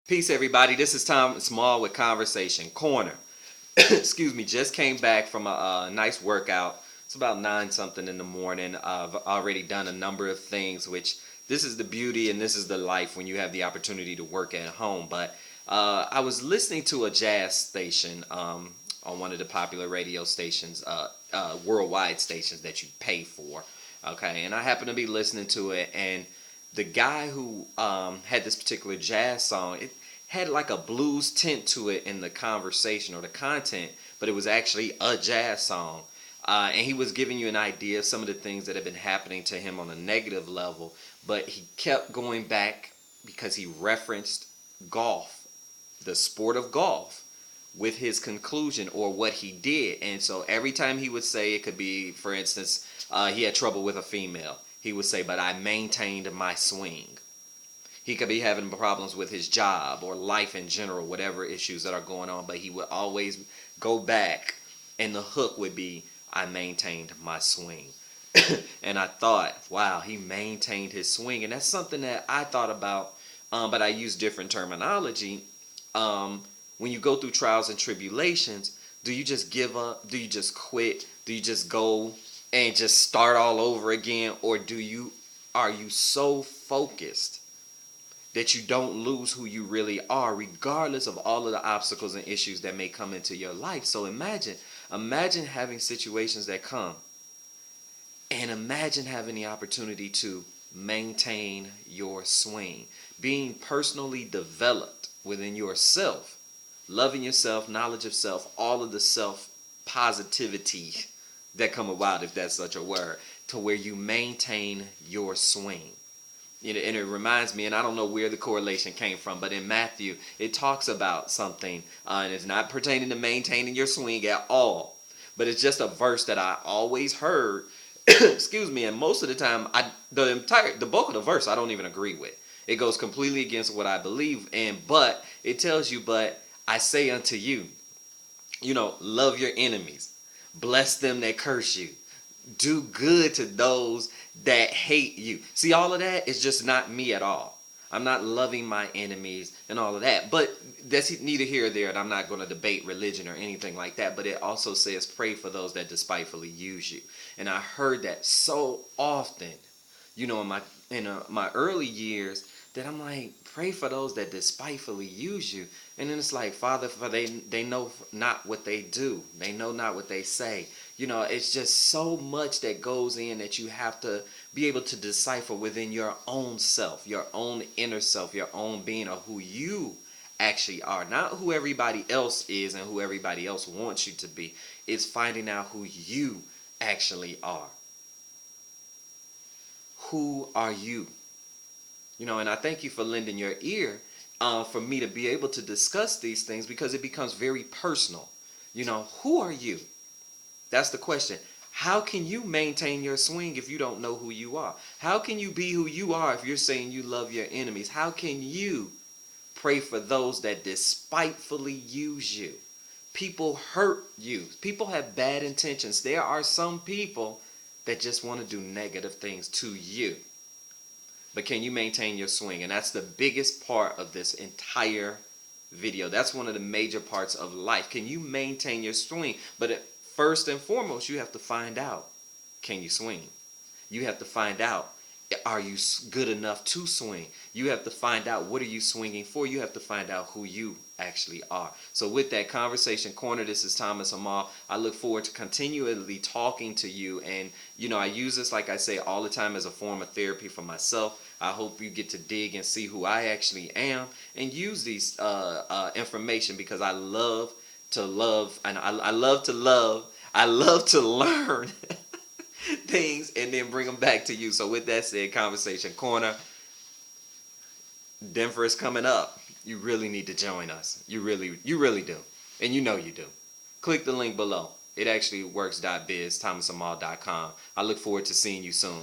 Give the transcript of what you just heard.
Peace, everybody. This is Tom Small with Conversation Corner. Excuse me. Just came back from a nice workout. It's about 9 something in the morning. I've already done a number of things, which this is the beauty and this is the life when you have the opportunity to work at home. But I was listening to a jazz station on one of the popular radio stations, worldwide stations that you pay for. Okay, and I happened to be listening to it, and the guy who had this particular jazz song, it had like a blues tint to it in the conversation or the content, but it was actually a jazz song. And he was giving you an idea of some of the things that have been happening to him on a negative level, but he kept going back because he referenced golf, the sport of golf, with his conclusion or what he did. And so every time he would say, it could be, for instance, he had trouble with a female. He would say, but I maintained my swing. He could be having problems with his job or life in general, whatever issues that are going on, but he would always go back, and the hook would be, I maintained my swing. And I thought, wow, he maintained his swing. And that's something that I thought about, but I use different terminology. When you go through trials and tribulations, do you just give up? Do you just quit? Do you just go and just start all over again? Or are you so focused that you don't lose who you really are, regardless of all of the obstacles and issues that may come into your life? So imagine having situations that come, and imagine having the opportunity to maintain your swing, being personally developed within yourself, loving yourself, knowledge of self, all of the self positivity that come about, if that's such a word, to where you maintain your swing. And it reminds me, and I don't know where the correlation came from, but in Matthew, it talks about something, and it's not pertaining to maintaining your swing at all, but it's just a verse that I always heard, excuse me, and most of the time, the bulk of the verse I don't even agree with. It goes completely against what I believe in, but it tells you, but I say unto you, love your enemies, bless them that curse you, do good to those that hate you. See, all of that is just not me at all. I'm not loving my enemies and all of that. But that's neither here or there, and I'm not going to debate religion or anything like that. But it also says, pray for those that despitefully use you. And I heard that so often, in my early years, that I'm like, pray for those that despitefully use you. And then it's like, Father, for they know not what they do. They know not what they say. It's just so much that goes in that you have to be able to decipher within your own self, your own inner self, your own being of who you actually are. Not who everybody else is and who everybody else wants you to be. It's finding out who you actually are. Who are you? And I thank you for lending your ear for me to be able to discuss these things, because it becomes very personal. Who are you? That's the question. How can you maintain your swing if you don't know who you are? How can you be who you are if you're saying you love your enemies? How can you pray for those that despitefully use you? People hurt you. People have bad intentions. There are some people that just want to do negative things to you. But can you maintain your swing? And that's the biggest part of this entire video. That's one of the major parts of life. Can you maintain your swing? But first and foremost, you have to find out, can you swing? You have to find out, are you good enough to swing? You have to find out, what are you swinging for? You have to find out who you actually are. So with that, Conversation Corner, this is Thomas Amal. I look forward to continually talking to you. And, I use this, like I say, all the time as a form of therapy for myself. I hope you get to dig and see who I actually am and use these information, because I love to love, and I love to love. I love to learn things and then bring them back to you. So with that said, Conversation Corner, Denver is coming up. You really need to join us. You really do. And you do. Click the link below. It actually works.biz, thomasamal.com. I look forward to seeing you soon.